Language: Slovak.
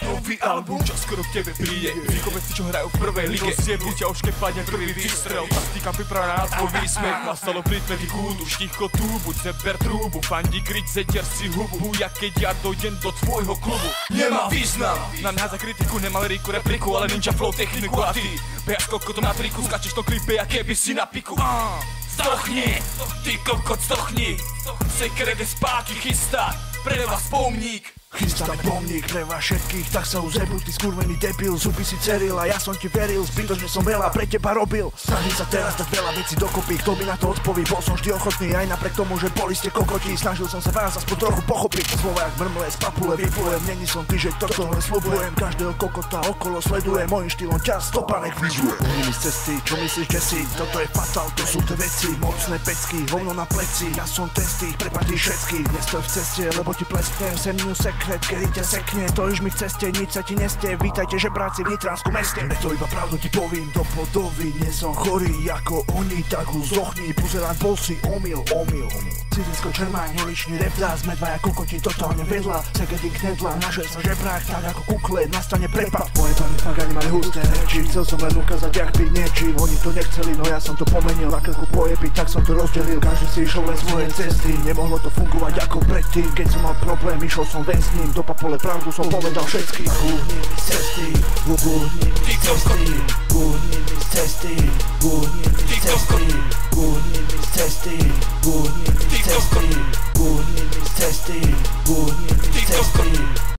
Nový album, čo skoro k tebe príde. Výkoveci, čo hrajú v prvej lige, zjebú ťa už keď padne prvý výstrel. Taktika pripravená na tvoj výsmech. Nastalo pritmety kúdu, šticho tu, buď zeber trúbu. Fandí kryť, zetier si hubu, jak keď ja dojdem do tvojho klubu. Nemá význam na mňa za kritiku, nemá liriku, repliku, ale ninja flow, techniku. A ty behaš kokotom na triku, skačeš to klipe, jak keby si na piku. Zdochni, ty kokot, zdochni. Sekere de spáky chystá, pre vás pomník. Chystám pomník pre vás všetkých, tak sa už zebú, ty skurvený debil. Zuby si ceril a ja som ti veril, zbytočne som veľa pre teba robil. Snažím sa teraz dať veľa vecí dokopy, kto mi na to odpoví, bol som vždy ochotný, aj napriek tomu, že boli ste kokoti. Snažil som sa vás aspoň trochu pochopiť, slova jak mrmle, z papule vyplujem. Není som ty, že toto len sľubujem, každého kokota okolo sledujem, mojím štýlom ťa stopa nech vyžuje. Unili z cesty, čo myslíš, že si? Toto je fatal, to sú tie veci, mocné pecky, hovno na pleci. Ja som ten z tých prepadlých všetkých, nestoj v ceste, lebo ti plesknem sem sekret, kedy ťa sekne, stojíš mi v ceste, nič sa ti nestie. Vítajte žebráci v Nitranskom meste. To iba pravdu ti povím, do podoby, nie som chorý ako oni, tak už zochni, pozerám, bol si omyl. Cizinsko čermáň, holičný reptá, sme dvaja kokoti totálne vedľa. Segeding knedla, našiel sa žebrák, tak ako kukle, nastane prepad. Moje plány fakt ani mali husté reči, chcel som len ukázať, jak byť niečím. Oni to nechceli, no ja som to pomenil, na krku pojebiť, tak som to rozdelil. Každý si išiel len svoje cesty, nemohlo to fungovať ako predtým. Keď som mal problém, išiel som ven s ním, do papole pravdu som povedal všetky. Uhni mi z cesty, uhni mi z cesty, uhni mi z cesty, uhni mi z cesty, uhni mi z cesty, uhni mi z cesty, uhni mi z cesty, uhni mi z cesty.